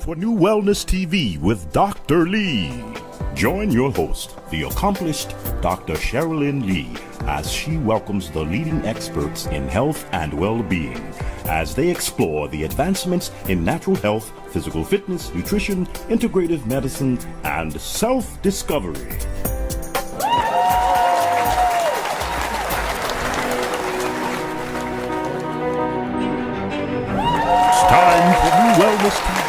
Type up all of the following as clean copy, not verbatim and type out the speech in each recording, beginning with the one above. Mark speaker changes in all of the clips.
Speaker 1: For New Wellness TV with Dr. Lee. Join your host, the accomplished Dr. Cherilyn Lee, as she welcomes the leading experts in health and well-being as they explore the advancements in natural health, physical fitness, nutrition, integrative medicine, and self-discovery. It's time for New Wellness TV.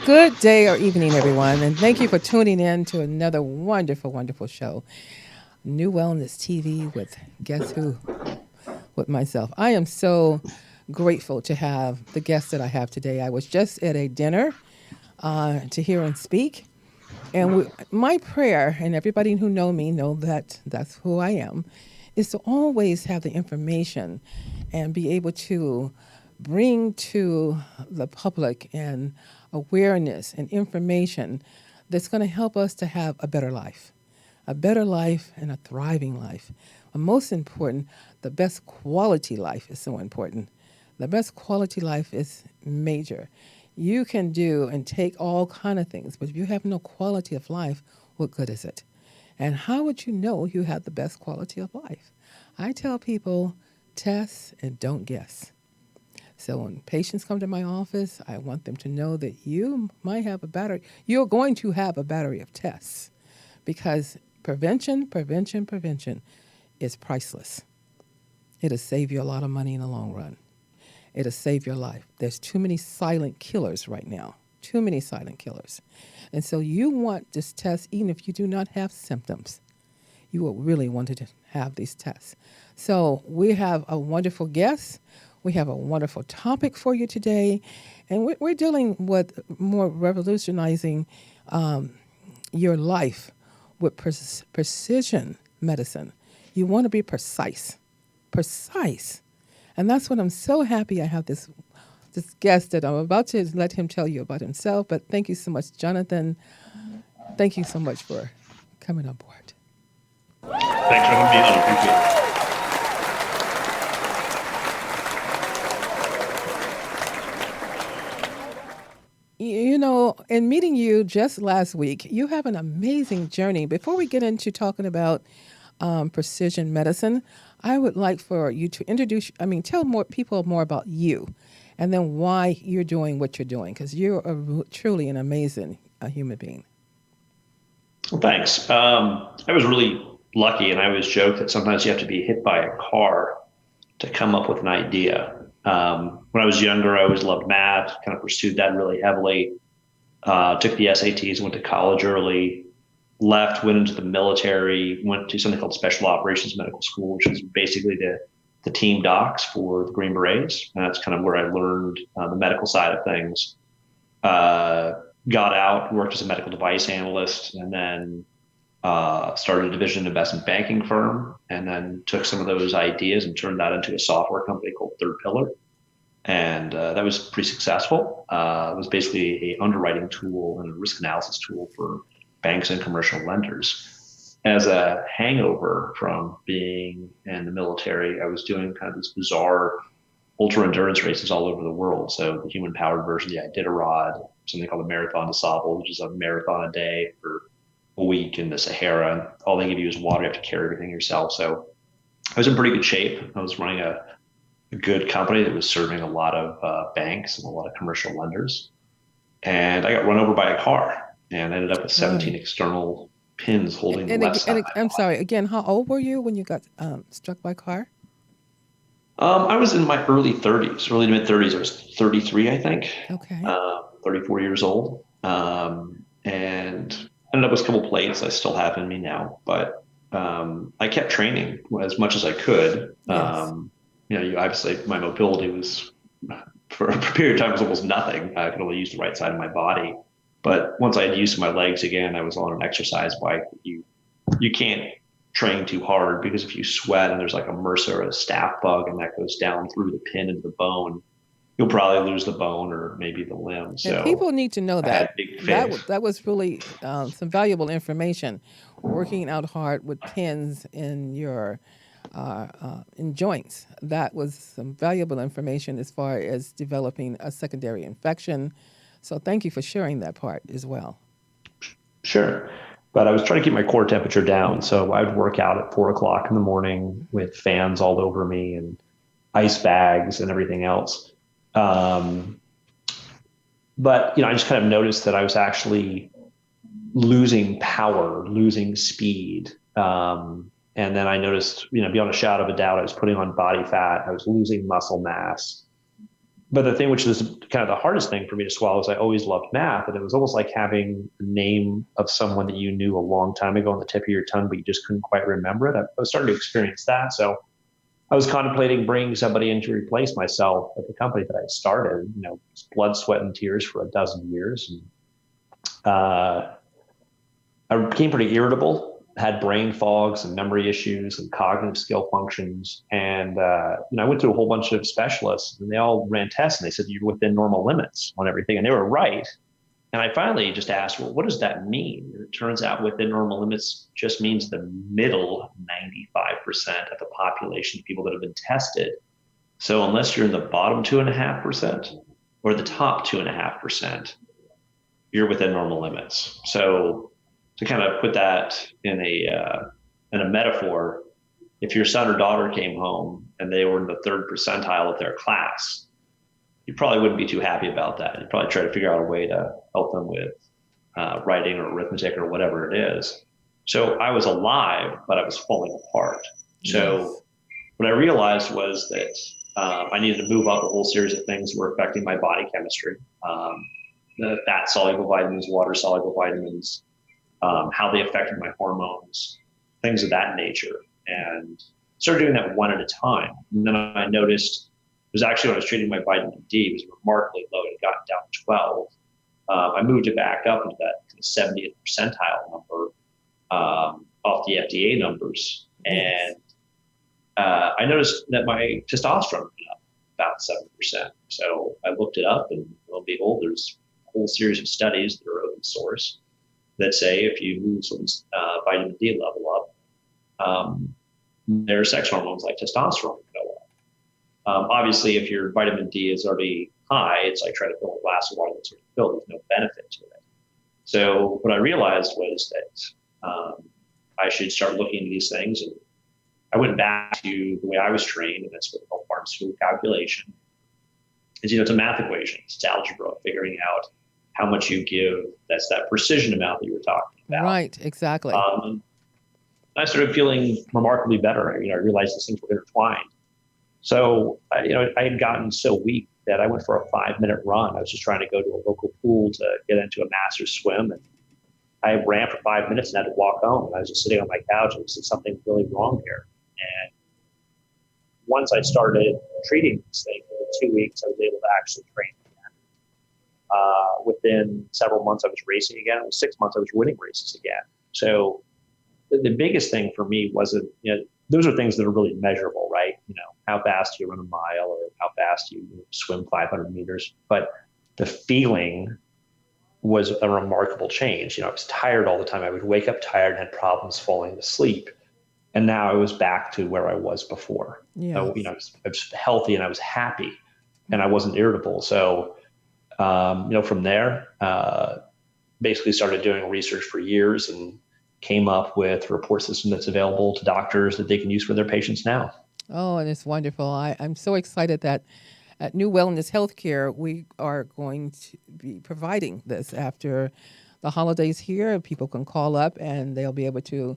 Speaker 2: Good day or evening, everyone, and thank you for tuning in to another wonderful, wonderful show, New Wellness TV with Guess Who? With myself. I am so grateful to have the guest that I have today. I was just at a dinner to hear him speak, and my prayer, and everybody who know me know that that's who I am, is to always have the information and be able to bring to the public and awareness and information that's going to help us to have a better life and a thriving life. And most important, the best quality life is so important. The best quality life is major. You can do and take all kind of things, but if you have no quality of life, what good is it? And how would you know you have the best quality of life? I tell people, test and don't guess. So when patients come to my office, I want them to know that you're going to have a battery of tests, because prevention is priceless. It'll save you a lot of money in the long run. It'll save your life. There's too many silent killers right now, too many silent killers. And so you want this test, even if you do not have symptoms, you will really want to have these tests. So we have a wonderful guest. We have a wonderful topic for you today, and we're dealing with more revolutionizing your life with precision medicine. You want to be precise, and that's what I'm so happy I have this guest that I'm about to let him tell you about himself. But thank you so much, Jonathan. Thank you so much for coming on board.
Speaker 3: Thanks for having me on. Appreciate it.
Speaker 2: You know, in meeting you just last week, you have an amazing journey. Before we get into talking about precision medicine, I would like for you to tell more people more about you, and then why you're doing what you're doing, because you're truly an amazing human being.
Speaker 3: Well, thanks. I was really lucky, and I always joke that sometimes you have to be hit by a car to come up with an idea. When I was younger, I always loved math, kind of pursued that really heavily. Took the SATs, went to college early, left, went into the military, went to something called Special Operations Medical School, which is basically the team docs for the Green Berets. And that's kind of where I learned the medical side of things. Got out, worked as a medical device analyst, and then started a division investment banking firm, and then took some of those ideas and turned that into a software company called Third Pillar. And that was pretty successful. It was basically a underwriting tool and a risk analysis tool for banks and commercial lenders. As a hangover from being in the military, I was doing kind of this bizarre ultra endurance races all over the world. So the human powered version, the Iditarod, something called a Marathon des Sables, which is a marathon a day for a week in the Sahara. All they give you is water. You have to carry everything yourself. So I was in pretty good shape. I was running a good company that was serving a lot of banks and a lot of commercial lenders. And I got run over by a car and ended up with 17 external pins holding the left side.
Speaker 2: I'm sorry, again, how old were you when you got struck by a car?
Speaker 3: I was in my early to mid 30s. I was 33, I think.
Speaker 2: Okay.
Speaker 3: 34 years old. And ended up with a couple plates I still have in me now, but I kept training as much as I could.
Speaker 2: Yes.
Speaker 3: Obviously my mobility was, for a period of time, was almost nothing. I could only use the right side of my body. But once I had used my legs again, I was on an exercise bike. You can't train too hard, because if you sweat and there's like a MRSA or a staph bug and that goes down through the pin into the bone, you'll probably lose the bone or maybe the limb. So
Speaker 2: and people need to know that. That was really some valuable information. Working out hard with pins in your in joints. That was some valuable information as far as developing a secondary infection. So thank you for sharing that part as well.
Speaker 3: Sure. But I was trying to keep my core temperature down. So I would work out at 4 o'clock in the morning with fans all over me and ice bags and everything else. Um, but, I just kind of noticed that I was actually losing power, losing speed. And then I noticed, beyond a shadow of a doubt, I was putting on body fat. I was losing muscle mass. But the thing which was kind of the hardest thing for me to swallow is I always loved math. And it was almost like having the name of someone that you knew a long time ago on the tip of your tongue, but you just couldn't quite remember it. I was starting to experience that. So I was contemplating bringing somebody in to replace myself at the company that I started, blood, sweat, and tears for a dozen years. And, I became pretty irritable, had brain fogs and memory issues and cognitive skill functions. And I went to a whole bunch of specialists and they all ran tests and they said, you're within normal limits on everything. And they were right. And I finally just asked, well, what does that mean? And it turns out within normal limits just means the middle 95% of the population of people that have been tested. So unless you're in the bottom 2.5% or the top 2.5%, you're within normal limits. So to kind of put that in a metaphor, if your son or daughter came home and they were in the third percentile of their class, you probably wouldn't be too happy about that. You'd probably try to figure out a way to help them with writing or arithmetic or whatever it is. So I was alive, but I was falling apart. So what I realized was that I needed to move up a whole series of things that were affecting my body chemistry. The fat soluble vitamins, water soluble vitamins, how they affected my hormones, things of that nature. And started doing that one at a time. And then I noticed it was actually when I was treating my vitamin D, it was remarkably low. It had gotten down to 12. I moved it back up into that 70th percentile number off the FDA numbers. And I noticed that my testosterone went up about 7%. So I looked it up and lo and behold, there's a whole series of studies that are open source that say if you move someone's vitamin D level up, their sex hormones like testosterone go up. Obviously, if your vitamin D is already high, it's like trying to fill a glass of water that's already filled. There's no benefit to it. So what I realized was that I should start looking into these things. And I went back to the way I was trained, and that's what called pharmaceutical calculation. It's a math equation. It's algebra, figuring out how much you give. That's that precision amount that you were talking about.
Speaker 2: Right, exactly.
Speaker 3: I started feeling remarkably better. I realized these things were intertwined. So, I had gotten so weak that I went for a 5-minute run. I was just trying to go to a local pool to get into a master's swim. And I ran for 5 minutes and had to walk home. And I was just sitting on my couch and said, something really wrong here. And once I started treating this thing, in 2 weeks, I was able to actually train again. Within several months, I was racing again. Within 6 months, I was winning races again. So the biggest thing for me wasn't, those are things that are really measurable, right? How fast you run a mile or how fast you swim 500 meters. But the feeling was a remarkable change. I was tired all the time. I would wake up tired and had problems falling asleep. And now I was back to where I was before.
Speaker 2: Yes.
Speaker 3: So, I was healthy and I was happy and I wasn't irritable. So, from there, basically started doing research for years and came up with a report system that's available to doctors that they can use for their patients now.
Speaker 2: Oh, and it's wonderful. I'm so excited that at New Wellness Healthcare, we are going to be providing this after the holidays here. People can call up and they'll be able to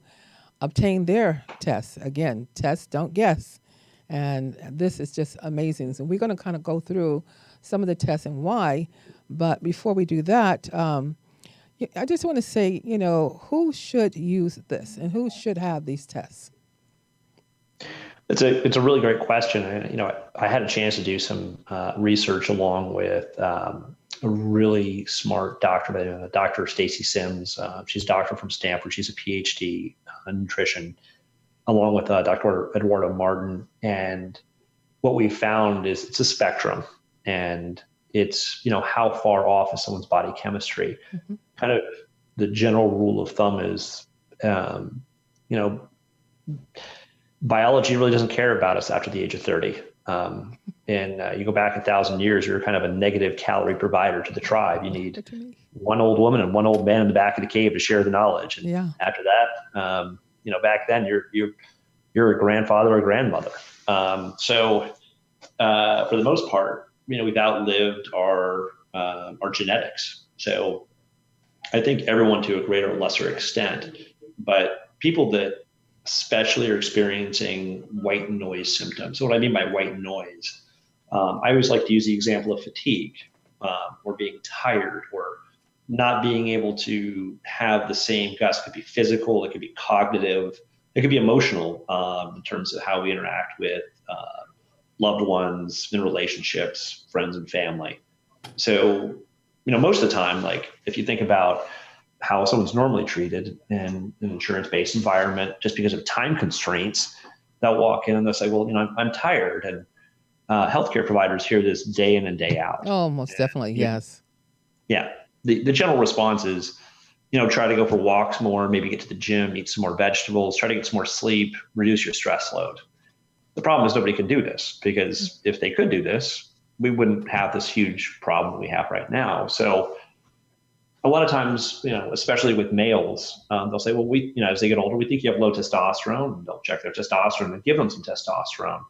Speaker 2: obtain their tests. Again, test, don't guess. And this is just amazing. So we're going to kind of go through some of the tests and why. But before we do that, I just want to say, who should use this and who should have these tests?
Speaker 3: It's a really great question. I had a chance to do some research along with a really smart doctor by the name of Dr. Stacy Sims. She's a doctor from Stanford. She's a Ph.D. in nutrition, along with Dr. Eduardo Martin. And what we found is it's a spectrum, and it's how far off is someone's body chemistry. Mm-hmm. Kind of the general rule of thumb is biology really doesn't care about us after the age of 30. And you go back 1,000 years, you're kind of a negative calorie provider to the tribe. You need
Speaker 2: What you mean?
Speaker 3: one old woman and one old man in the back of the cave to share the knowledge. And
Speaker 2: Yeah.
Speaker 3: after that, back then you're a grandfather or a grandmother. For the most part, we've outlived our genetics. So I think everyone to a greater or lesser extent, but people that especially are experiencing white noise symptoms. So what I mean by white noise, I always like to use the example of fatigue, or being tired, or not being able to have the same guts. It could be physical, it could be cognitive, it could be emotional, in terms of how we interact with loved ones in relationships, friends and family. So, most of the time, like if you think about how someone's normally treated in an insurance-based environment, just because of time constraints, they'll walk in and they'll say, "Well, I'm tired," and healthcare providers hear this day in and day out.
Speaker 2: Oh, most definitely.
Speaker 3: You know,
Speaker 2: Yes.
Speaker 3: yeah, the general response is, try to go for walks more, maybe get to the gym, eat some more vegetables, try to get some more sleep, reduce your stress load. The problem is nobody can do this, because if they could do this, we wouldn't have this huge problem we have right now. So a lot of times, especially with males, they'll say, well, as they get older, we think you have low testosterone. And they'll check their testosterone and give them some testosterone.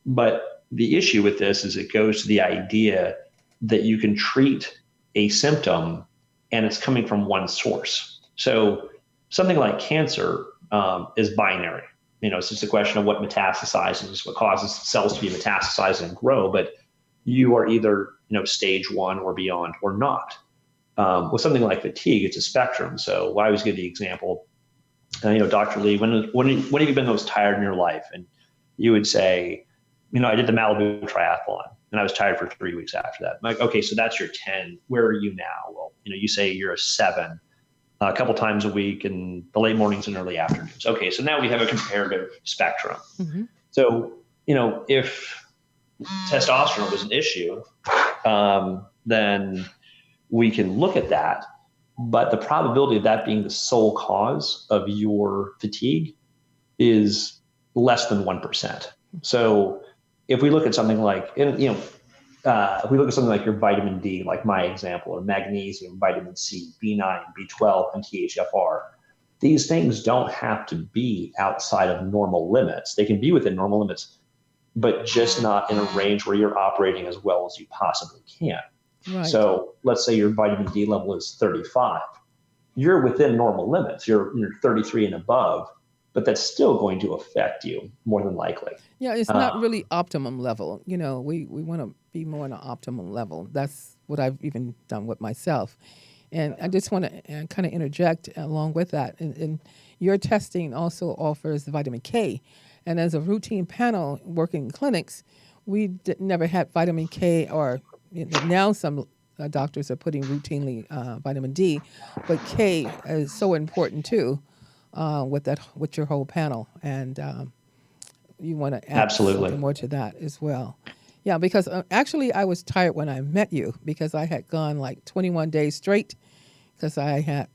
Speaker 3: But the issue with this is it goes to the idea that you can treat a symptom and it's coming from one source. So something like cancer is binary. It's just a question of what metastasizes, what causes cells to be metastasized and grow. But you are either, stage 1 or beyond or not. With something like fatigue, it's a spectrum. So I always give the example, Dr. Lee, when have you been most tired in your life? And you would say, I did the Malibu triathlon and I was tired for 3 weeks after that. I'm like, okay, so that's your 10. Where are you now? Well, you say you're a 7 a couple times a week in the late mornings and early afternoons. Okay, so now we have a comparative spectrum.
Speaker 2: Mm-hmm.
Speaker 3: So, if testosterone was an issue, then we can look at that. But the probability of that being the sole cause of your fatigue is less than 1%. So if we look at something like, if we look at something like your vitamin D, like my example, or magnesium, vitamin C, B9, B12, and THFR, these things don't have to be outside of normal limits. They can be within normal limits, but just not in a range where you're operating as well as you possibly can.
Speaker 2: Right.
Speaker 3: So let's say your vitamin D level is 35. You're within normal limits. You're 33 and above, but that's still going to affect you more than likely.
Speaker 2: Yeah, it's not really optimum level. We want to be more on an optimum level. That's what I've even done with myself. And I just want to kind of interject along with that. And your testing also offers the vitamin K. And as a routine panel working in clinics, we never had vitamin K, or now some doctors are putting routinely vitamin D, but K is so important too with your whole panel. And you want to add
Speaker 3: Absolutely
Speaker 2: something more to that as well. Yeah, because actually I was tired when I met you, because I had gone like 21 days straight, because I had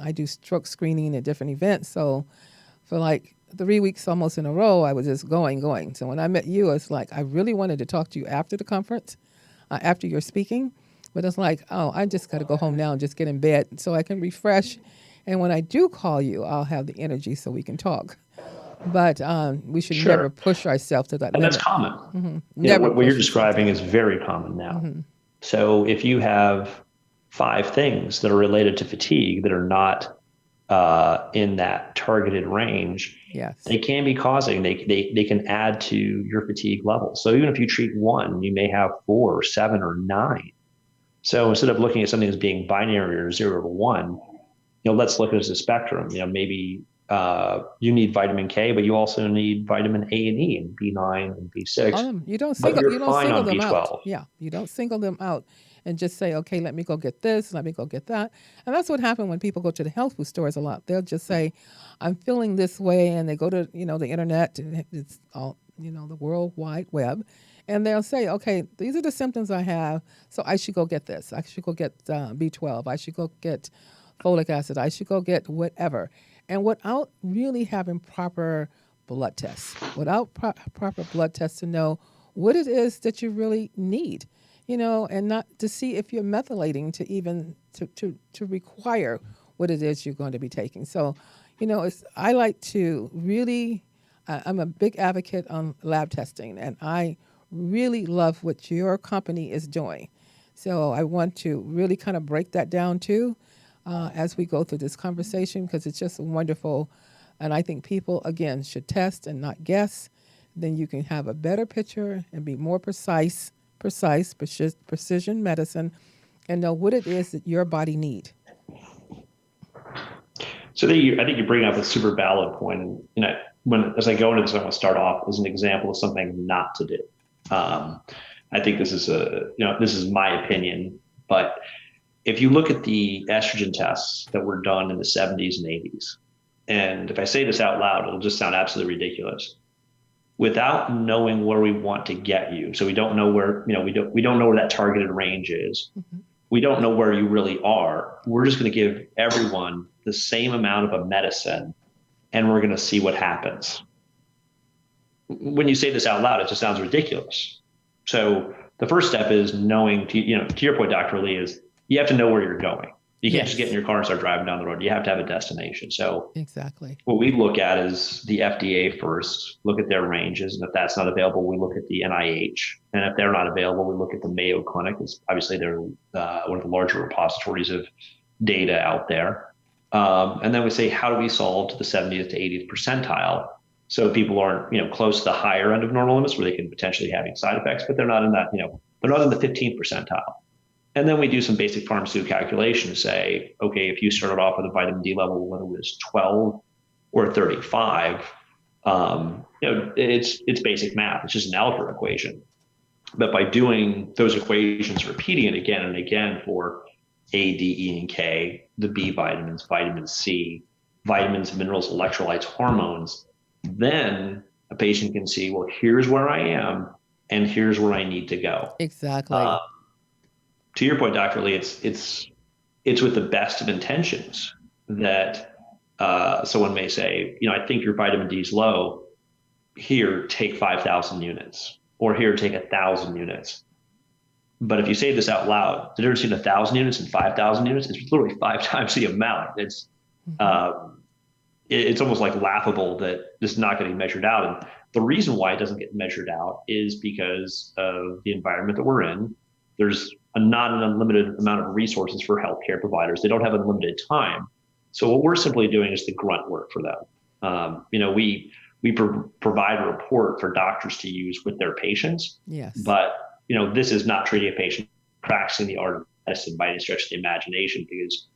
Speaker 2: I do stroke screening at different events. So for like 3 weeks almost in a row, I was just going. So when I met you, it's like I really wanted to talk to you after the conference, after your speaking. But it's like, oh, I just got to go home now and just get in bed so I can refresh. And when I do call you, I'll have the energy so we can talk. But we should never push ourselves to that
Speaker 3: and
Speaker 2: limit.
Speaker 3: that's common.
Speaker 2: Mm-hmm. Never
Speaker 3: what you're
Speaker 2: push
Speaker 3: describing is very common now.
Speaker 2: Mm-hmm.
Speaker 3: So if you have 5 things that are related to fatigue that are not in that targeted range,
Speaker 2: Yes.
Speaker 3: they can be causing, they can add to your fatigue level. So even if you treat 1, you may have 4 or 7 or 9. So instead of looking at something as being binary or 0 to 1, let's look at it as a spectrum. Maybe you need vitamin K, but you also need vitamin A and E and B9 and B6.
Speaker 2: You don't
Speaker 3: But
Speaker 2: single,
Speaker 3: you're
Speaker 2: you don't
Speaker 3: fine
Speaker 2: single
Speaker 3: on
Speaker 2: them out.
Speaker 3: B12.
Speaker 2: Yeah, you don't single them out and just say, okay, let me go get this, let me go get that. And that's what happened when people go to the health food stores a lot. They'll just say, I'm feeling this way, and they go to the internet, and it's all the World Wide Web, and they'll say, okay, these are the symptoms I have, so I should go get this. I should go get B12. I should go get folic acid. I should go get whatever. And without really having proper blood tests. Without proper blood tests to know what it is that you really need, and not to see if you're methylating to even to require what it is you're going to be taking. So, I like to really, I'm a big advocate on lab testing, and I really love what your company is doing. So I want to really kind of break that down too as we go through this conversation because it's just wonderful. And I think people, again, should test and not guess. Then you can have a better picture and be more precision medicine, and know what it is that your body need.
Speaker 3: So I think you bring up a super valid point. And, as I go into this, I want to start off as an example of something not to do. I think this is my opinion, but if you look at the estrogen tests that were done in the 70s and 80s, and if I say this out loud, it'll just sound absolutely ridiculous. Without knowing where we want to get you, so we don't know where, we don't know where that targeted range is. Mm-hmm. We don't know where you really are. We're just going to give everyone the same amount of a medicine, and we're going to see what happens. When you say this out loud, it just sounds ridiculous. So the first step is knowing, to your point, Dr. Lee, is you have to know where you're going. You can't just get in your car and start driving down the road. You have to have a destination. So
Speaker 2: exactly
Speaker 3: what we look at is the FDA first, look at their ranges. And if that's not available, we look at the NIH. And if they're not available, we look at the Mayo Clinic. Obviously, they're one of the larger repositories of data out there. And then we say, how do we solve to the 70th to 80th percentile? So people aren't, close to the higher end of normal limits where they can potentially have side effects, but they're not in that, they're not in the 15th percentile. And then we do some basic pharmaceutical calculation to say, okay, if you started off with a vitamin D level, whether it was 12 or 35, it's basic math. It's just an algebra equation. But by doing those equations, repeating it again and again for A, D, E, and K, the B vitamins, vitamin C, vitamins, minerals, electrolytes, hormones, then a patient can see, well, here's where I am and here's where I need to go.
Speaker 2: Exactly.
Speaker 3: To your point, Dr. Lee, it's with the best of intentions that someone may say, I think your vitamin D is low. Here, take 5,000 units, or here, take 1,000 units. But if you say this out loud, the difference between 1,000 units and 5,000 units is literally 5 times the amount. It's almost like laughable that this is not getting measured out. And the reason why it doesn't get measured out is because of the environment that we're in. There's not an unlimited amount of resources for healthcare providers. They don't have unlimited time. So what we're simply doing is the grunt work for them. We provide a report for doctors to use with their patients.
Speaker 2: Yes.
Speaker 3: But, this is not treating a patient, practicing the art of medicine by any stretch of the imagination, because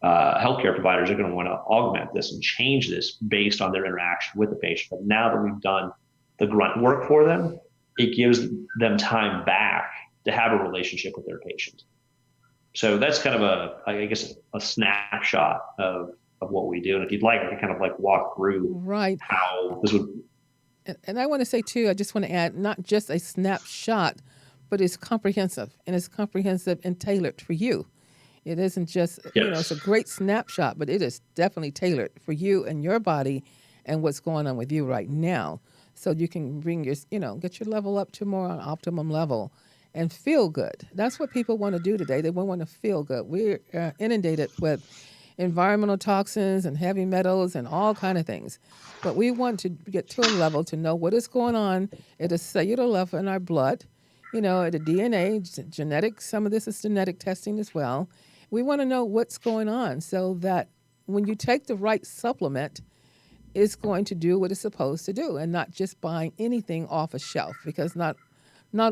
Speaker 3: healthcare providers are going to want to augment this and change this based on their interaction with the patient. But now that we've done the grunt work for them, it gives them time back to have a relationship with their patient. So that's kind of a snapshot of what we do. And if you'd like, I can kind of walk through how this would.
Speaker 2: And I want to say too, I just want to add, not just a snapshot, but it's comprehensive, and it's comprehensive and tailored for you. It isn't just, it's a great snapshot, but it is definitely tailored for you and your body and what's going on with you right now. So you can bring your, get your level up to more on optimum level and feel good. That's what people want to do today. They want to feel good. We're inundated with environmental toxins and heavy metals and all kind of things. But we want to get to a level to know what is going on at a cellular level in our blood, at a DNA, genetics. Some of this is genetic testing as well. We want to know what's going on so that when you take the right supplement, it's going to do what it's supposed to do, and not just buying anything off a shelf, because not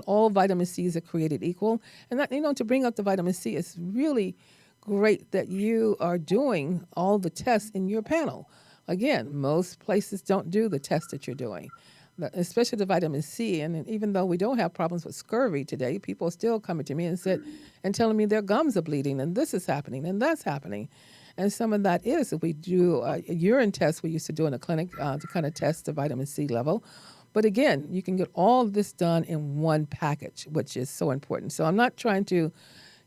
Speaker 2: all vitamin C's are created equal. And that, to bring up the vitamin C, it's really great that you are doing all the tests in your panel. Again, most places don't do the tests that you're doing, especially the vitamin C. And even though we don't have problems with scurvy today, people are still coming to me and telling me their gums are bleeding, and this is happening, and that's happening. And some of that is, if we do a urine test we used to do in a clinic to kind of test the vitamin C level. But again, you can get all of this done in one package, which is so important. So I'm not trying to,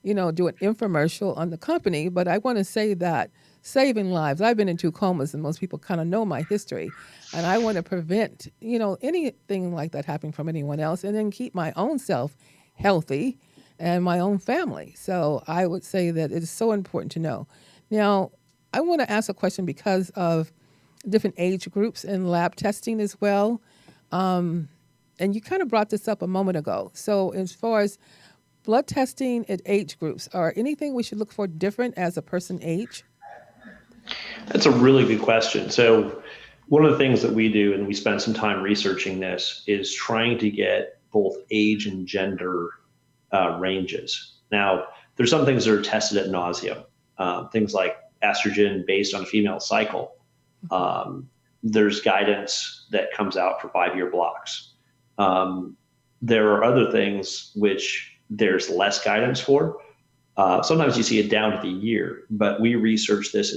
Speaker 2: do an infomercial on the company, but I want to say that saving lives. I've been in 2 comas, and most people kind of know my history. And I want to prevent, anything like that happening from anyone else, and then keep my own self healthy and my own family. So I would say that it is so important to know. Now, I want to ask a question because of different age groups in lab testing as well. And you kind of brought this up a moment ago. So as far as blood testing at age groups, are anything we should look for different as a person age?
Speaker 3: That's a really good question. So one of the things that we do, and we spend some time researching this, is trying to get both age and gender ranges. Now, there's some things that are tested at nauseum, things like estrogen based on a female cycle. There's guidance that comes out for 5-year blocks. There are other things which there's less guidance for. Sometimes you see it down to the year, but we research this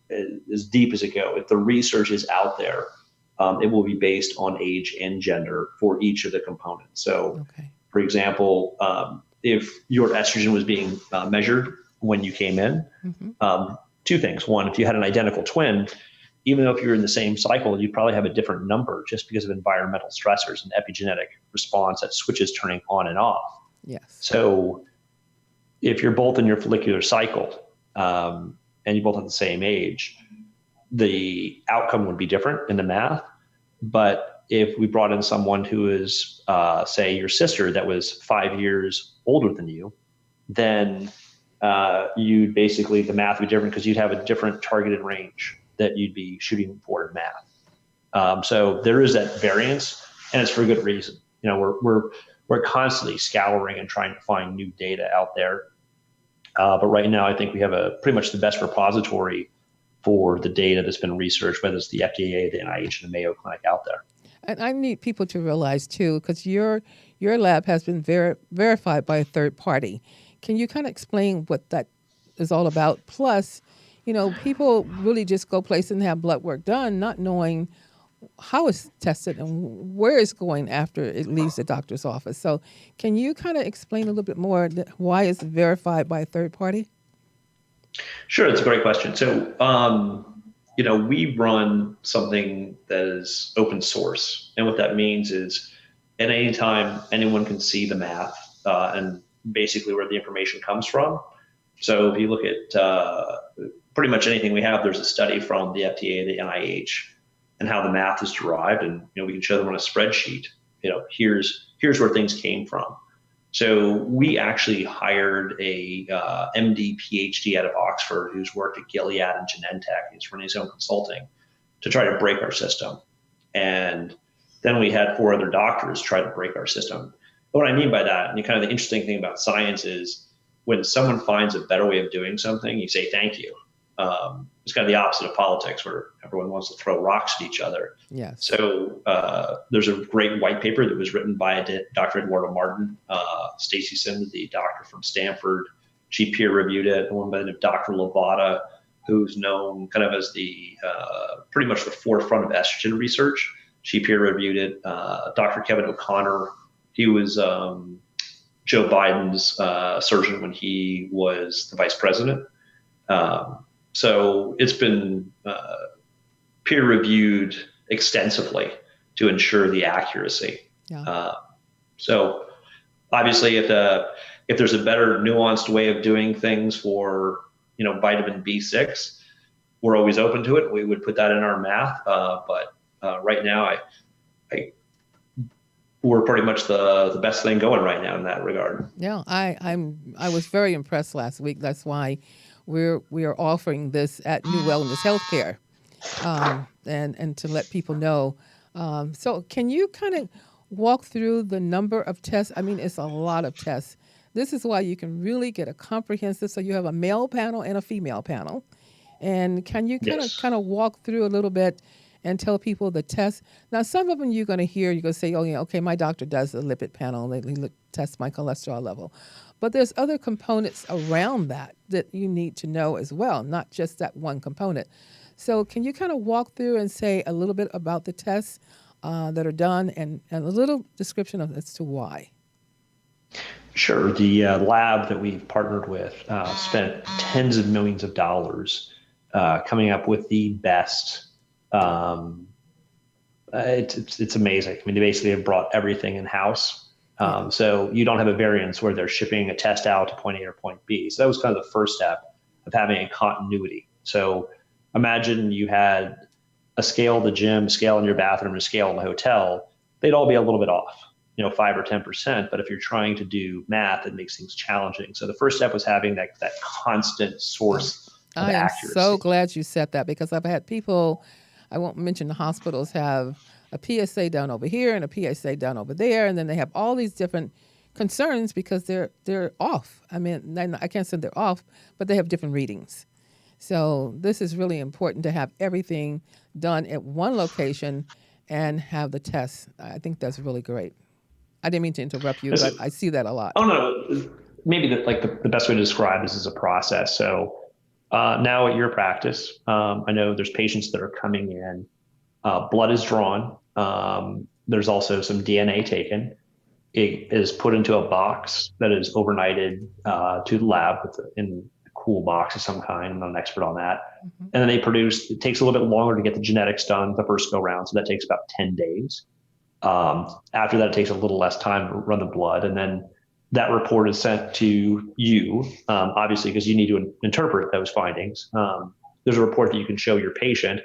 Speaker 3: as deep as it goes. If the research is out there, it will be based on age and gender for each of the components. So, for example, if your estrogen was being measured when you came in, two things. One, if you had an identical twin, even though if you're in the same cycle, you'd probably have a different number just because of environmental stressors and epigenetic response that switches turning on and off.
Speaker 2: Yes.
Speaker 3: So if you're both in your follicular cycle and you both have the same age, the outcome would be different in the math. But if we brought in someone who is, say, your sister that was 5 years older than you, then you'd basically, the math would be different because you'd have a different targeted range that you'd be shooting for in math. So there is that variance, and it's for good reason. We're constantly scouring and trying to find new data out there. But right now, I think we have pretty much the best repository for the data that's been researched, whether it's the FDA, the NIH, and the Mayo Clinic out there.
Speaker 2: And I need people to realize too, because your lab has been verified by a third party. Can you kind of explain what that is all about? Plus, people really just go places and have blood work done, not knowing how it's tested and where it's going after it leaves the doctor's office. So can you kind of explain a little bit more why it's verified by a third party?
Speaker 3: Sure, it's a great question. So, we run something that is open source. And what that means is at any time, anyone can see the math and basically where the information comes from. So if you look at pretty much anything we have, there's a study from the FDA, the NIH, and how the math is derived. And, we can show them on a spreadsheet, here's where things came from. So we actually hired a MD, P.H.D. out of Oxford who's worked at Gilead and Genentech. He's running his own consulting to try to break our system. And then we had 4 other doctors try to break our system. But what I mean by that, and kind of the interesting thing about science is when someone finds a better way of doing something, you say thank you. It's kind of the opposite of politics where everyone wants to throw rocks at each other.
Speaker 2: Yes.
Speaker 3: So there's a great white paper that was written by Dr. Eduardo Martin, Stacy Sims, the doctor from Stanford. She peer reviewed it. One by the name of Dr. Levada, who's known kind of as the pretty much the forefront of estrogen research. She peer reviewed it. Dr. Kevin O'Connor, he was Joe Biden's surgeon when he was the vice president. So it's been peer reviewed extensively to ensure the accuracy.
Speaker 2: Yeah.
Speaker 3: So obviously, if there's a better nuanced way of doing things for vitamin B6, we're always open to it. We would put that in our math, but right now, we're pretty much the best thing going right now in that regard.
Speaker 2: Yeah, I was very impressed last week. That's why we are offering this at New Wellness Healthcare, and to let people know. So can you kind of walk through the number of tests? I mean, it's a lot of tests. This is why you can really get a comprehensive. So you have a male panel and a female panel, and can you kind of walk through a little bit and tell people the tests? Now, some of them you're going to say, oh yeah, okay, my doctor does the lipid panel. They test my cholesterol level. But there's other components around that you need to know as well, not just that one component. So can you kind of walk through and say a little bit about the tests that are done and a little description as to why?
Speaker 3: Sure. The lab that we've partnered with spent tens of millions of dollars coming up with the best. It's amazing. I mean, they basically have brought everything in house. So you don't have a variance where they're shipping a test out to point A or point B. So that was kind of the first step of having a continuity. So imagine you had a scale in the gym, a scale in your bathroom, and a scale in the hotel. They'd all be a little bit off, 5 or 10%. But if you're trying to do math, it makes things challenging. So the first step was having that constant source of
Speaker 2: I am
Speaker 3: accuracy.
Speaker 2: so glad you said that, because I've had people, I won't mention the hospitals, have a PSA done over here and a PSA done over there, and then they have all these different concerns because they're off. I mean, I can't say they're off, but they have different readings. So this is really important to have everything done at one location and have the tests. I think that's really great. I didn't mean to interrupt you, but I see that a lot.
Speaker 3: Oh no, maybe the best way to describe this is a process. So now at your practice, I know there's patients that are coming in. Blood is drawn. There's also some DNA taken. It is put into a box that is overnighted to the lab in a cool box of some kind. I'm not an expert on that. Mm-hmm. And then it takes a little bit longer to get the genetics done the first go round. So that takes about 10 days. After that, it takes a little less time to run the blood. And then that report is sent to you, obviously, because you need to interpret those findings. There's a report that you can show your patient,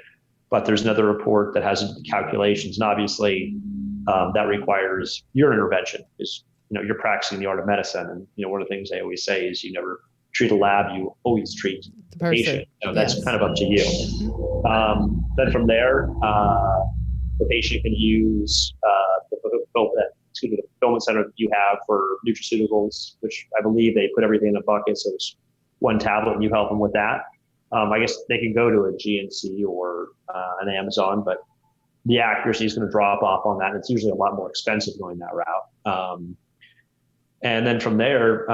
Speaker 3: but there's another report that has calculations. And obviously, that requires your intervention, because you're practicing the art of medicine. And one of the things they always say is you never treat a lab, you always treat the patient. That's kind of up to you. Mm-hmm. Then from there, the patient can use the fulfillment center that you have for nutraceuticals, which I believe they put everything in a bucket, so it's one tablet, and you help them with that. I guess they can go to a GNC or an Amazon, but the accuracy is going to drop off on that. And it's usually a lot more expensive going that route. And then from there,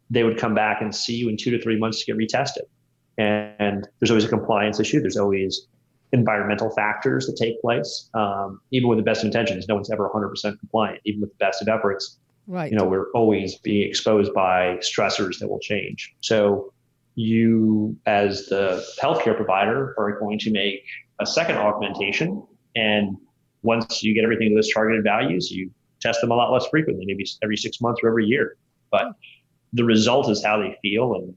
Speaker 3: they would come back and see you in 2 to 3 months to get retested. And there's always a compliance issue. There's always environmental factors that take place. Even with the best intentions, no one's ever 100% compliant. Even with the best of efforts,
Speaker 2: right?
Speaker 3: We're always being exposed by stressors that will change. So you, as the healthcare provider, are going to make a second augmentation. And once you get everything to those targeted values, you test them a lot less frequently, maybe every 6 months or every year. But the result is how they feel. And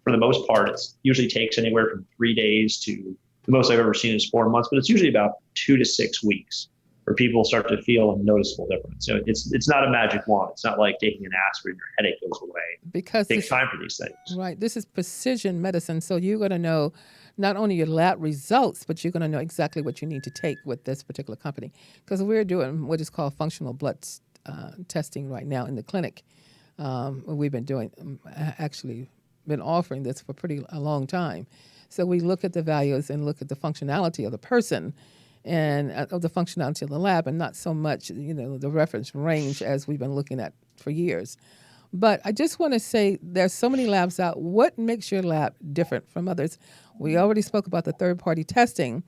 Speaker 3: for the most part, it usually takes anywhere from 3 days to the most I've ever seen is 4 months, but it's usually about 2 to 6 weeks where people start to feel a noticeable difference. So it's not a magic wand. It's not like taking an aspirin, your headache goes away. Because it takes time for these things.
Speaker 2: Right. This is precision medicine. So you're going to know not only your lab results, but you're going to know exactly what you need to take with this particular company. Because we're doing what is called functional blood testing right now in the clinic. We've been been offering this for a long time. So we look at the values and look at the functionality of the person and of the functionality of the lab, and not so much, the reference range as we've been looking at for years. But I just want to say there's so many labs out. What makes your lab different from others? We already spoke about the third-party testing,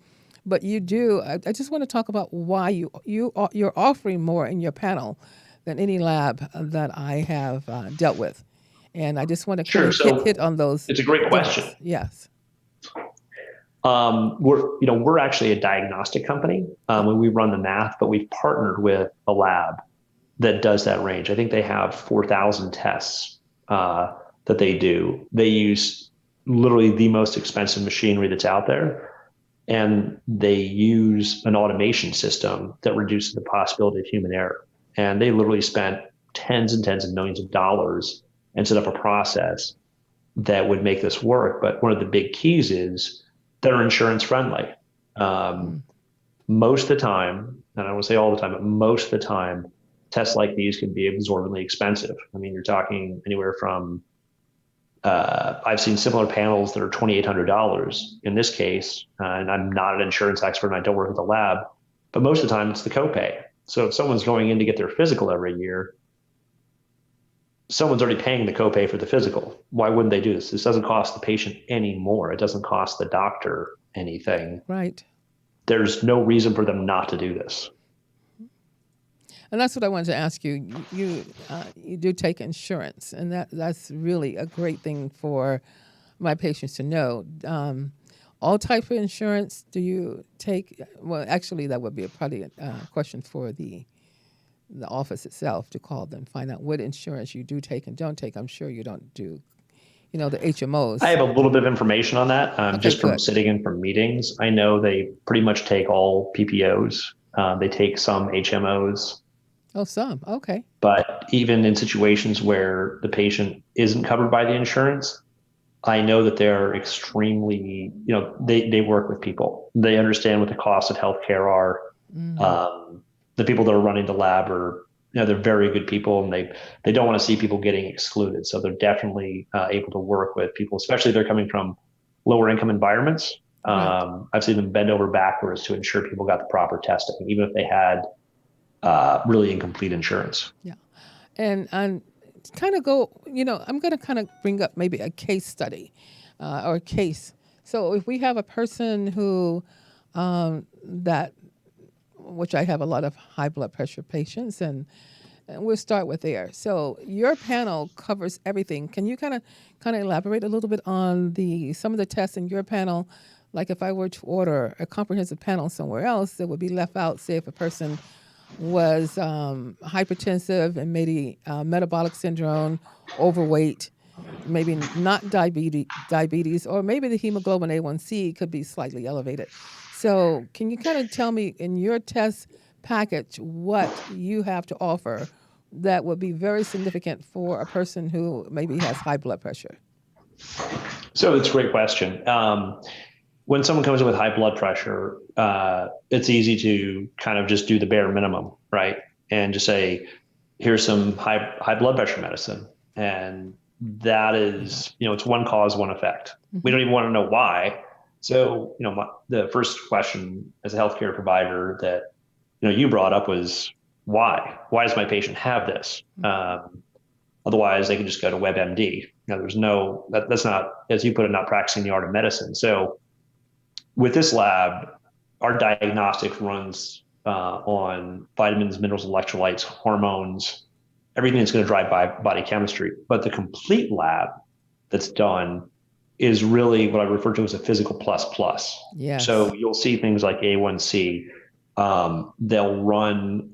Speaker 2: but you do. I just want to talk about why you're offering more in your panel than any lab that I have dealt with. And I just want to hit on those.
Speaker 3: It's a great question.
Speaker 2: Yes.
Speaker 3: We're actually a diagnostic company when we run the math, but we've partnered with a lab that does that range. I think they have 4,000 tests that they do. They use literally the most expensive machinery that's out there, and they use an automation system that reduces the possibility of human error. And they literally spent tens and tens of millions of dollars and set up a process that would make this work. But one of the big keys is they're insurance friendly. Most of the time, and I don't want to say all the time, but most of the time, tests like these can be exorbitantly expensive. I mean, you're talking anywhere from, I've seen similar panels that are $2,800 in this case, and I'm not an insurance expert and I don't work at the lab, but most of the time it's the copay. So if someone's going in to get their physical every year, someone's already paying the copay for the physical. Why wouldn't they do this? This doesn't cost the patient any more. It doesn't cost the doctor anything.
Speaker 2: Right.
Speaker 3: There's no reason for them not to do this.
Speaker 2: And that's what I wanted to ask you. You do take insurance, and that's really a great thing for my patients to know. All types of insurance do you take? Well, actually, that would be probably a question for the office itself to call them, find out what insurance you do take and don't take. I'm sure you don't do, the
Speaker 3: I
Speaker 2: HMOs.
Speaker 3: have a little bit of information on that,
Speaker 2: Okay,
Speaker 3: just from
Speaker 2: good.
Speaker 3: sitting in for meetings. I know they pretty much take all PPOs. They take some HMOs,
Speaker 2: Oh, some. Okay.
Speaker 3: but even in situations where the patient isn't covered by the insurance, I know that they're extremely, they work with people. They understand what the costs of healthcare are.
Speaker 2: Mm,
Speaker 3: The people that are running the lab are, they're very good people, and they don't want to see people getting excluded. So they're definitely able to work with people, especially if they're coming from lower income environments.
Speaker 2: right.
Speaker 3: I've seen them bend over backwards to ensure people got the proper testing, even if they had really incomplete insurance.
Speaker 2: Yeah. And kind of go, I'm going to kind of bring up maybe a case study or a case. So if we have a person who, that, which I have a lot of high blood pressure patients, and we'll start with there. So your panel covers everything. Can you kind of elaborate a little bit on some of the tests in your panel? Like if I were to order a comprehensive panel somewhere else, that would be left out. Say if a person was hypertensive and maybe metabolic syndrome, overweight, maybe not diabetes, or maybe the hemoglobin A1C could be slightly elevated. So, can you kind of tell me in your test package what you have to offer that would be very significant for a person who maybe has high blood pressure?
Speaker 3: So it's a great question. When someone comes in with high blood pressure, it's easy to kind of just do the bare minimum, right? And just say, here's some high blood pressure medicine. And that is, it's one cause, one effect. We
Speaker 2: Mm-hmm.
Speaker 3: don't even want to know why. So, the first question as a healthcare provider that, you brought up was why? Why does my patient have this? Otherwise, they can just go to WebMD. There's that's not, as you put it, not practicing the art of medicine. So with this lab, our diagnostic runs on vitamins, minerals, electrolytes, hormones, everything that's going to drive body chemistry. But the complete lab that's done is really what I refer to as a physical plus plus.
Speaker 2: Yes.
Speaker 3: So you'll see things like A1C. They'll run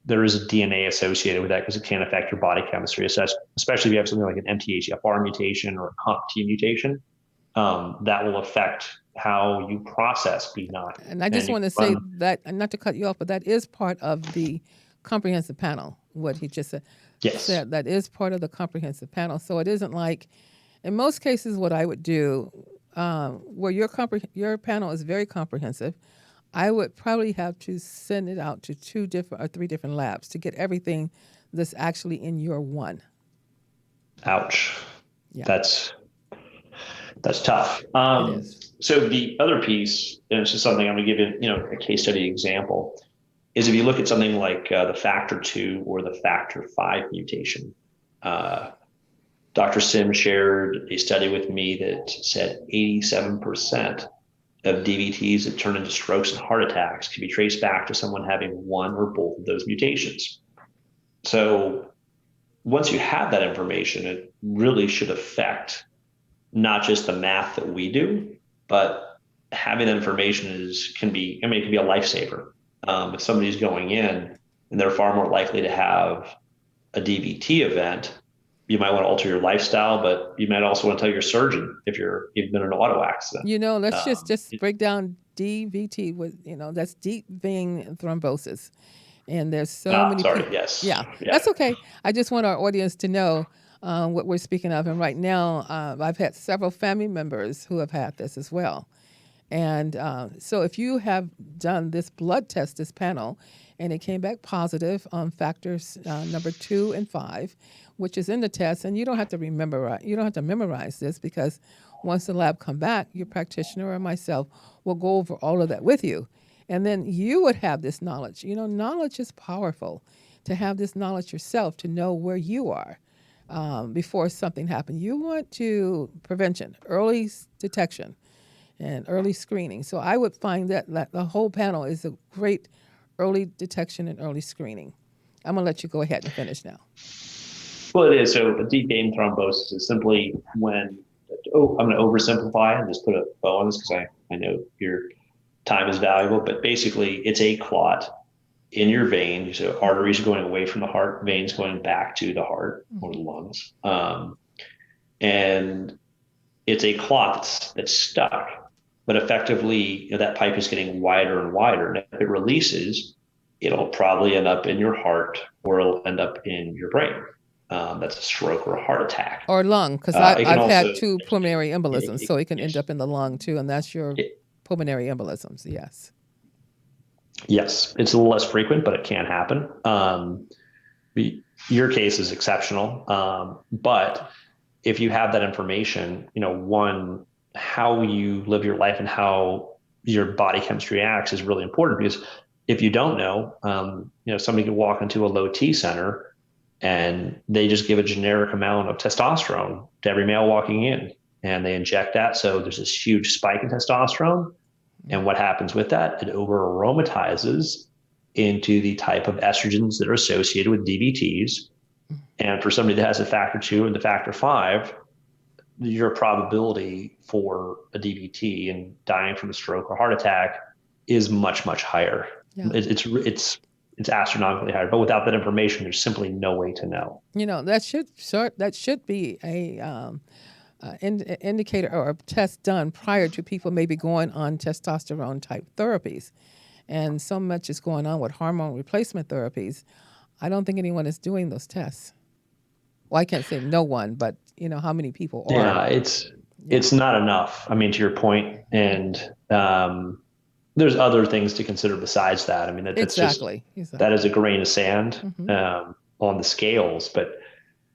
Speaker 3: there is a DNA associated with that because it can affect your body chemistry, especially if you have something like an MTHFR mutation or a COMT mutation. That will affect how you process B9.
Speaker 2: And I
Speaker 3: And
Speaker 2: just
Speaker 3: you
Speaker 2: want to say
Speaker 3: run,
Speaker 2: that, and not to cut you off, but that is part of the comprehensive panel. What he just
Speaker 3: yes.
Speaker 2: said, that is part of the comprehensive panel. So it isn't like, in most cases, what I would do, where your panel is very comprehensive, I would probably have to send it out to 2 different or 3 different labs to get everything that's actually in your one.
Speaker 3: Ouch.
Speaker 2: Yeah,
Speaker 3: That's That's tough.
Speaker 2: it is.
Speaker 3: So the other piece, and it's just something I'm going to give you, a case study example, is if you look at something like the factor 2 or the factor 5 mutation. Dr. Sim shared a study with me that said 87% of DVTs that turn into strokes and heart attacks can be traced back to someone having one or both of those mutations. So once you have that information, it really should affect not just the math that we do, but having that information can be, it can be a lifesaver. If somebody's going in and they're far more likely to have a DVT event, you might want to alter your lifestyle, but you might also want to tell your surgeon if you've been in an auto accident.
Speaker 2: Let's just break down DVT with, that's deep vein thrombosis. And there's so many
Speaker 3: Sorry,
Speaker 2: people.
Speaker 3: yes,
Speaker 2: Yeah,
Speaker 3: yeah.
Speaker 2: that's okay. I just want our audience to know what we're speaking of. And right now, I've had several family members who have had this as well. And so if you have done this blood test, this panel, and it came back positive on factors number 2 and 5, which is in the test, and you don't have to memorize this, because once the lab come back, your practitioner or myself will go over all of that with you. And then you would have this knowledge. Knowledge is powerful. To have this knowledge yourself, to know where you are before something happens. You want to prevention, early detection, and early screening. So I would find that the whole panel is a great early detection and early screening. I'm going to let you go ahead and finish now.
Speaker 3: Well, it is. So a deep vein thrombosis is simply when I'm going to oversimplify and just put a bow on this because I know your time is valuable, but basically it's a clot in your vein. So arteries are going away from the heart, veins going back to the heart or the lungs. And it's a clot that's stuck, but effectively that pipe is getting wider and wider. And if it releases, it'll probably end up in your heart or it'll end up in your brain. That's a stroke or a heart attack.
Speaker 2: Or lung, because I've
Speaker 3: Also,
Speaker 2: had two pulmonary embolisms, so it can end up in the lung too, and that's your pulmonary embolisms. Yes.
Speaker 3: Yes, it's a little less frequent, but it can happen. Your case is exceptional, but if you have that information, one, how you live your life and how your body chemistry acts is really important, because if you don't know, somebody could walk into a low T center and they just give a generic amount of testosterone to every male walking in, and they inject that. So there's this huge spike in testosterone. And what happens with that? It over aromatizes into the type of estrogens that are associated with DVTs. And for somebody that has a factor 2 and the factor 5, your probability for a DVT and dying from a stroke or heart attack is much, much higher. Yeah. It's astronomically higher, but without that information, there's simply no way to know.
Speaker 2: That should be a indicator or a test done prior to people maybe going on testosterone type therapies. And so much is going on with hormone replacement therapies. I don't think anyone is doing those tests. Well, I can't say no one, but how many people are.
Speaker 3: Yeah, it's not enough. I mean, to your point, and there's other things to consider besides that. I mean, that's exactly. That is a grain of sand on the scales, but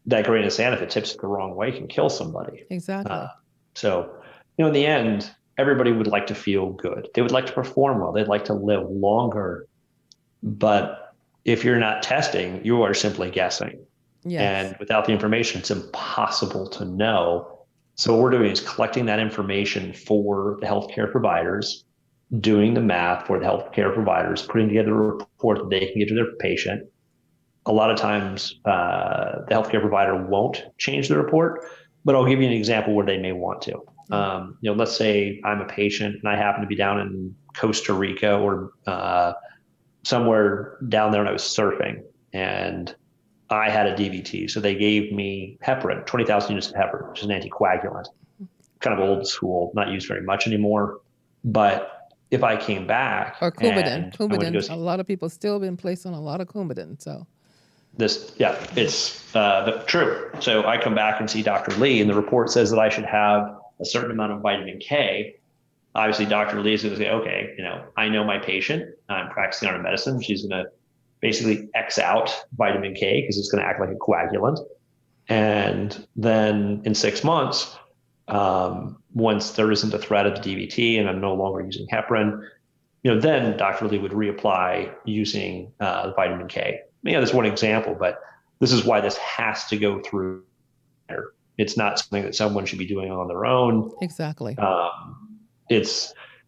Speaker 3: that grain of sand, if it tips it the wrong way, can kill somebody.
Speaker 2: Exactly.
Speaker 3: So, in the end, everybody would like to feel good. They would like to perform well. They'd like to live longer. But if you're not testing, you are simply guessing. Yes. And without the information, it's impossible to know. So what we're doing is collecting that information for the healthcare providers, doing the math for the healthcare providers, putting together a report that they can give to their patient. A lot of times, the healthcare provider won't change the report, but I'll give you an example where they may want to. Let's say I'm a patient and I happen to be down in Costa Rica or somewhere down there, and I was surfing and I had a DVT. So they gave me heparin, 20,000 units of heparin, which is an anticoagulant, kind of old school, not used very much anymore. But if I came back,
Speaker 2: or Coumadin, a lot of people still been placed on a lot of Coumadin. So it's true. So I come back and see Dr. Lee, and the report says that I should have a certain amount of vitamin K. Obviously, Dr. Lee is going to say, okay, I know my patient. I'm practicing on her medicine. She's going to basically X out vitamin K because it's going to act like a coagulant. And then in 6 months, once there isn't a threat of the DVT and I'm no longer using heparin, then Dr. Lee would reapply using vitamin K. That's one example, but this is why this has to go through. It's not something that someone should be doing on their own. Exactly.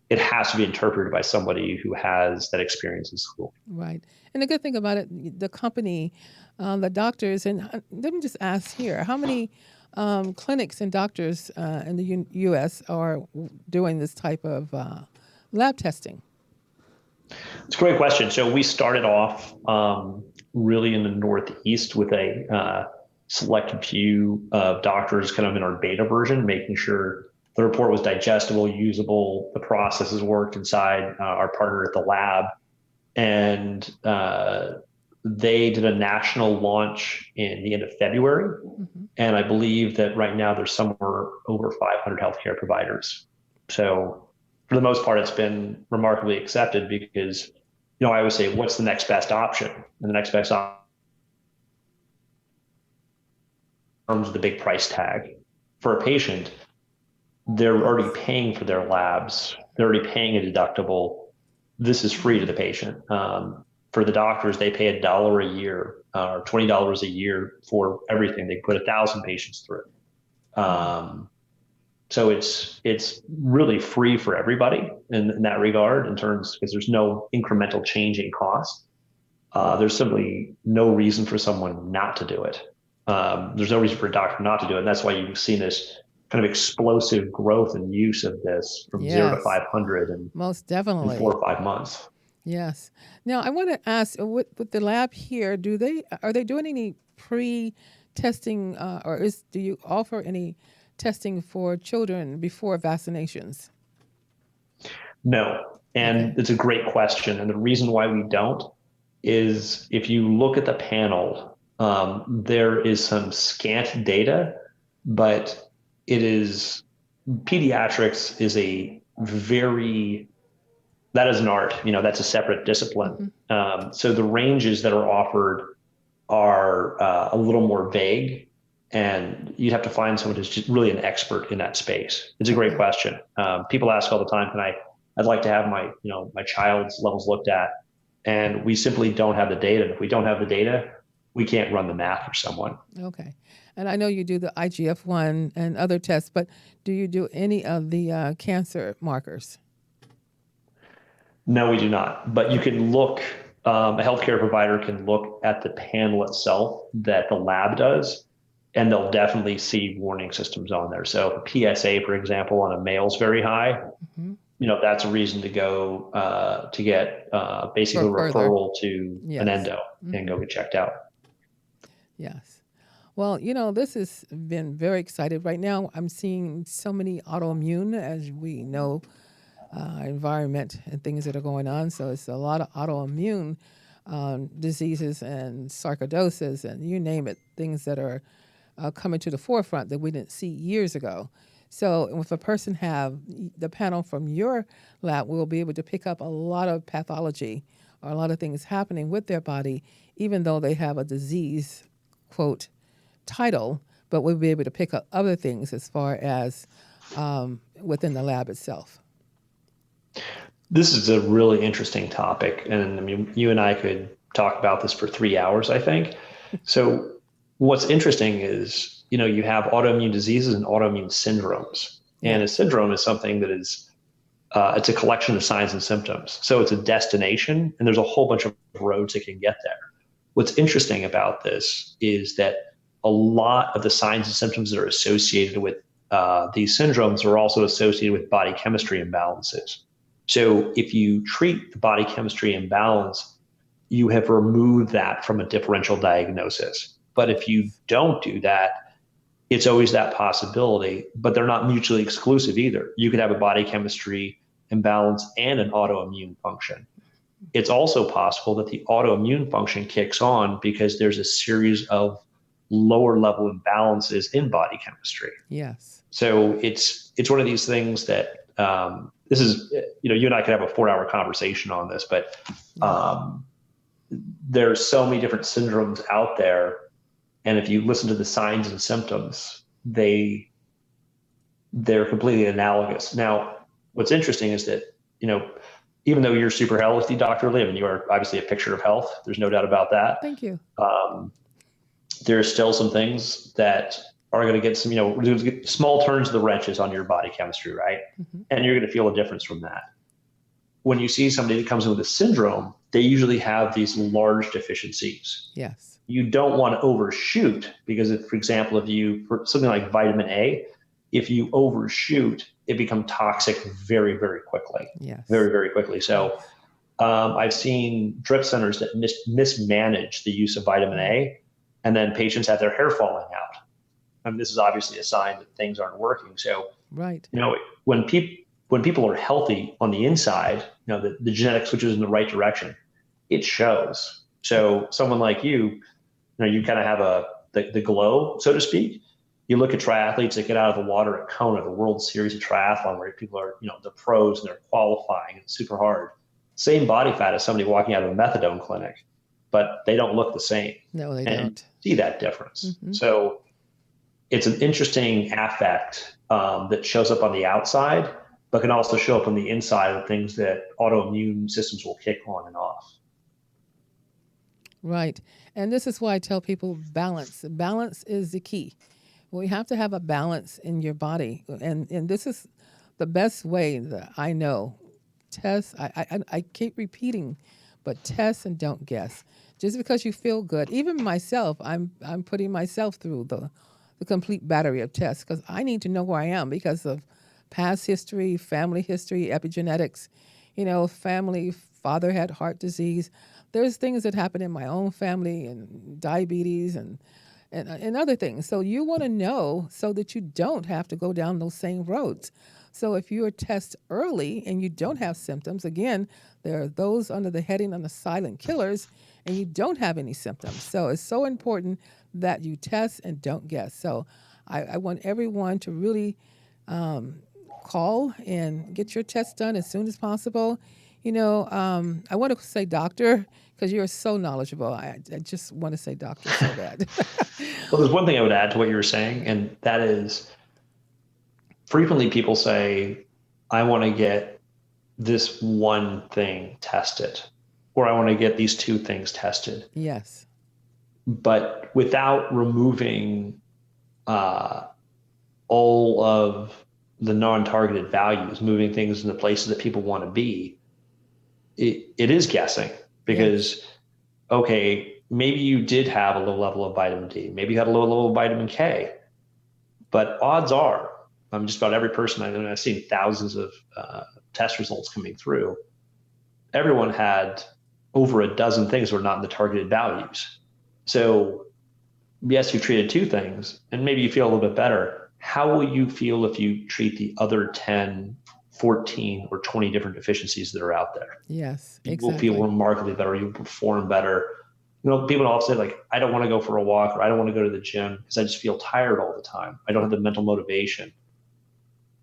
Speaker 3: It has to be interpreted by somebody who has that experience in school.
Speaker 2: Right. And the good thing about it, the company, the doctors, and let me just ask here, how many clinics and doctors in the U.S. are doing this type of lab testing?
Speaker 3: It's a great question. So we started off really in the Northeast with a select few of doctors kind of in our beta version, making sure the report was digestible, usable, the processes worked inside our partner at the lab. And they did a national launch in the end of February. Mm-hmm. And I believe that right now there's somewhere over 500 healthcare providers. So for the most part, it's been remarkably accepted because, I always say, what's the next best option? And the next best option comes with the big price tag. For a patient, they're already paying for their labs. They're already paying a deductible. This is free to the patient. For the doctors, they pay $1 a year or $20 a year for everything. They put 1,000 patients through. So it's really free for everybody in that regard, in terms, because there's no incremental change in cost. There's simply no reason for someone not to do it. There's no reason for a doctor not to do it. And that's why you've seen this kind kind of explosive growth and use of this from 0 to
Speaker 2: Yes,
Speaker 3: 500
Speaker 2: most
Speaker 3: in
Speaker 2: definitely.
Speaker 3: 4 or 5 months.
Speaker 2: Yes. Now I want to ask, with the lab here, are they doing any pre-testing, or do you offer any testing for children before vaccinations?
Speaker 3: No.
Speaker 2: Okay.
Speaker 3: And it's a great question. And the reason why we don't is if you look at the panel, there is some scant data, but it is pediatrics is a very, that is an art, that's a separate discipline.
Speaker 2: Hmm.
Speaker 3: So the ranges that are offered are a little more vague, and you'd have to find someone who's just really an expert in that space. It's a great
Speaker 2: Okay.
Speaker 3: question. People ask all the time, I'd like to have my child's levels looked at, and we simply don't have the data. And if we don't have the data, we can't run the math for someone.
Speaker 2: Okay. And I know you do the IGF-1 and other tests, but do you do any of the cancer markers?
Speaker 3: No, we do not. But you can look, a healthcare provider can look at the panel itself that the lab does, and they'll definitely see warning systems on there. So if PSA, for example, on a male is very high,
Speaker 2: Hmm.
Speaker 3: that's a reason to go to get
Speaker 2: For
Speaker 3: basically a
Speaker 2: further.
Speaker 3: referral to an
Speaker 2: Yes.
Speaker 3: endo and
Speaker 2: Hmm.
Speaker 3: go get checked out.
Speaker 2: Yes. Well, this has been very excited. Right now, I'm seeing so many autoimmune, as we know, environment and things that are going on. So it's a lot of autoimmune diseases and sarcoidosis and you name it, things that are coming to the forefront that we didn't see years ago. So if a person have the panel from your lab, we'll be able to pick up a lot of pathology or a lot of things happening with their body, even though they have a disease, quote, title, but we'll be able to pick up other things as far as within the lab itself.
Speaker 3: This is a really interesting topic. And I mean, you and I could talk about this for 3 hours, I think. So, what's interesting is, you have autoimmune diseases and autoimmune syndromes. And a
Speaker 2: Yes.
Speaker 3: syndrome is something that is, it's a collection of signs and symptoms. So, it's a destination, and there's a whole bunch of roads that can get there. What's interesting about this is that a lot of the signs and symptoms that are associated with these syndromes are also associated with body chemistry imbalances. So if you treat the body chemistry imbalance, you have removed that from a differential diagnosis. But if you don't do that, it's always that possibility, but they're not mutually exclusive either. You could have a body chemistry imbalance and an autoimmune function. It's also possible that the autoimmune function kicks on because there's a series of lower level imbalances in body chemistry.
Speaker 2: Yes.
Speaker 3: So it's one of these things that this is, you and I could have a 4 hour conversation on this, but
Speaker 2: Yeah.
Speaker 3: um, there's so many different syndromes out there, and if you listen to the signs and symptoms, they're completely analogous. Now, what's interesting is that, even though you're super healthy, Dr. Lee, I mean, you are obviously a picture of health. There's no doubt about that.
Speaker 2: Thank you.
Speaker 3: Um, there's still some things that are going to get some, small turns of the wrenches on your body chemistry, right?
Speaker 2: Hmm.
Speaker 3: And you're going to feel a difference from that. When you see somebody that comes in with a syndrome, they usually have these large deficiencies.
Speaker 2: Yes.
Speaker 3: You don't want to overshoot because, if, for example, for something like vitamin A, if you overshoot, it becomes toxic very, very quickly,
Speaker 2: Yes.
Speaker 3: very, very quickly. So
Speaker 2: Yes.
Speaker 3: I've seen drip centers that mismanage the use of vitamin
Speaker 2: Mm.
Speaker 3: A, and then patients have their hair falling out. And this is obviously a sign that things aren't working. So,
Speaker 2: Right.
Speaker 3: when people are healthy on the inside, the genetic switches in the right direction, it shows. So someone like you kind of have the glow, so to speak. You look at triathletes that get out of the water at Kona, the World Series of Triathlon, where people are, the pros and they're qualifying. It's super hard. Same body fat as somebody walking out of a methadone clinic, but they don't look the same.
Speaker 2: No, they
Speaker 3: And
Speaker 2: don't.
Speaker 3: see that difference.
Speaker 2: Hmm.
Speaker 3: So it's an interesting affect that shows up on the outside, but can also show up on the inside of things that autoimmune systems will kick on and off.
Speaker 2: Right. And this is why I tell people balance. Balance is the key. We have to have a balance in your body. And this is the best way that I know. Test. I keep repeating, but test and don't guess. Just because you feel good. Even myself, I'm putting myself through the complete battery of tests because I need to know where I am because of past history, family history, epigenetics. Family, father had heart disease. There's things that happen in my own family and diabetes and other things. So you want to know so that you don't have to go down those same roads. So if you are tested early and you don't have symptoms, again, there are those under the heading on the silent killers, and you don't have any symptoms. So it's so important that you test and don't guess. So I want everyone to really call and get your test done as soon as possible. I want to say doctor because you're so knowledgeable. I just want to say doctor so bad.
Speaker 3: Well, there's one thing I would add to what you were saying, and that is frequently people say, I want to get this one thing tested, or I want to get these two things tested.
Speaker 2: Yes.
Speaker 3: But without removing all of the non-targeted values, moving things in the places that people want to be, it is guessing because, yes. Okay, maybe you did have a low level of vitamin D, maybe you had a low level of vitamin K, but odds are, just about every person I've seen thousands of test results coming through, everyone had over a dozen things that were not in the targeted values. So yes, you treated two things and maybe you feel a little bit better. How will you feel if you treat the other 10, 14, or 20 different deficiencies that are out there?
Speaker 2: Yes,
Speaker 3: you
Speaker 2: exactly.
Speaker 3: will feel remarkably better. You'll perform better. People often say like, I don't want to go for a walk or I don't want to go to the gym because I just feel tired all the time. I don't have the mental motivation.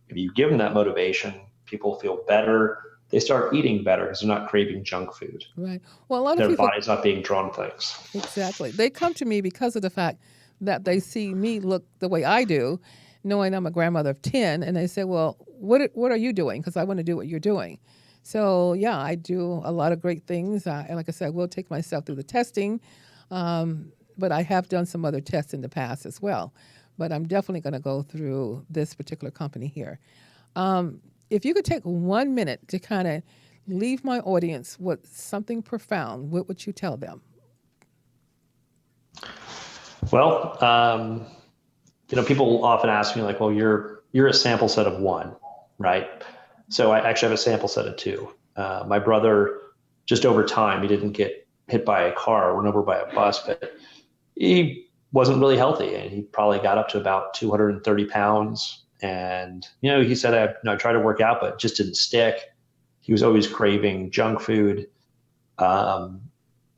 Speaker 3: If you give them that motivation, people feel better. They start eating better because they're not craving junk food.
Speaker 2: Right. Well, a lot of
Speaker 3: Their
Speaker 2: people,
Speaker 3: body's not being drawn to things.
Speaker 2: Exactly. They come to me because of the fact that they see me look the way I do, knowing I'm a grandmother of 10, and they say, well, what are you doing? Because I want to do what you're doing. So, yeah, I do a lot of great things. And like I said, I will take myself through the testing, but I have done some other tests in the past as well. But I'm definitely going to go through this particular company here. If you could take 1 minute to kind of leave my audience with something profound, what would you tell them?
Speaker 3: Well, people often ask me like, well, you're a sample set of one, right? So I actually have a sample set of two. My brother, just over time, he didn't get hit by a car or run over by a bus, but he wasn't really healthy, and he probably got up to about 230 pounds. And he said, I tried to work out, but it just didn't stick. He was always craving junk food.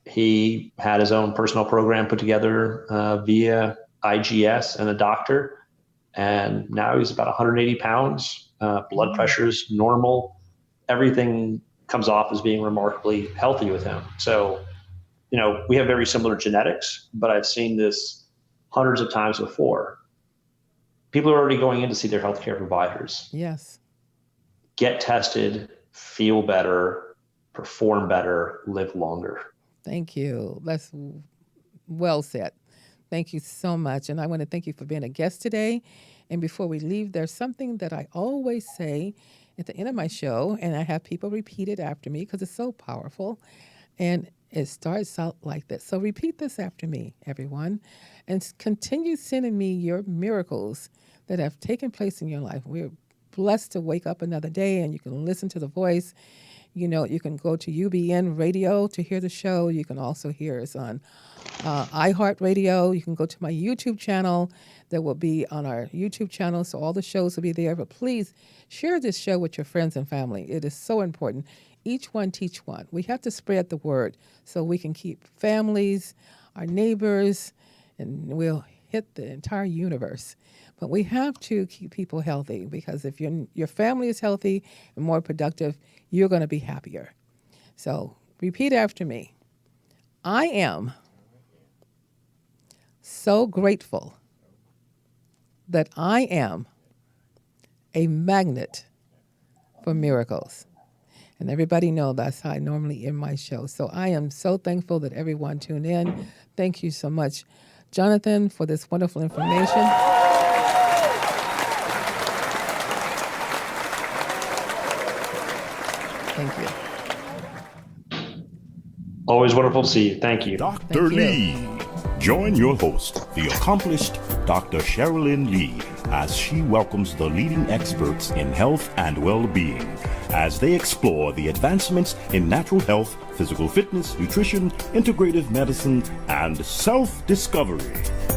Speaker 3: He had his own personal program put together via IGS and a doctor. And now he's about 180 pounds. Blood pressure's normal. Everything comes off as being remarkably healthy with him. So, we have very similar genetics, but I've seen this hundreds of times before. People are already going in to see their healthcare providers.
Speaker 2: Yes.
Speaker 3: Get tested, feel better, perform better, live longer.
Speaker 2: Thank you. That's well said. Thank you so much. And I want to thank you for being a guest today. And before we leave, there's something that I always say at the end of my show, and I have people repeat it after me because it's so powerful. And it starts out like this. So repeat this after me, everyone, and continue sending me your miracles that have taken place in your life. We're blessed to wake up another day, and you can listen to the voice. You can go to UBN Radio to hear the show. You can also hear us on iHeartRadio. You can go to my YouTube channel. That will be on our YouTube channel, so all the shows will be there. But please share this show with your friends and family. It is so important. Each one teach one. We have to spread the word so we can keep families, our neighbors, and we'll hit the entire universe. But we have to keep people healthy because if your family is healthy and more productive, you're going to be happier. So repeat after me. I am so grateful that I am a magnet for miracles. And everybody knows that's how I normally end my show. So I am so thankful that everyone tuned in. Thank you so much, Jonathan, for this wonderful information. Thank you.
Speaker 3: Always wonderful to see you. Thank you.
Speaker 1: Dr. Lee. Join your host, the accomplished Dr. Cherilyn Lee, as she welcomes the leading experts in health and well-being as they explore the advancements in natural health, physical fitness, nutrition, integrative medicine, and self-discovery.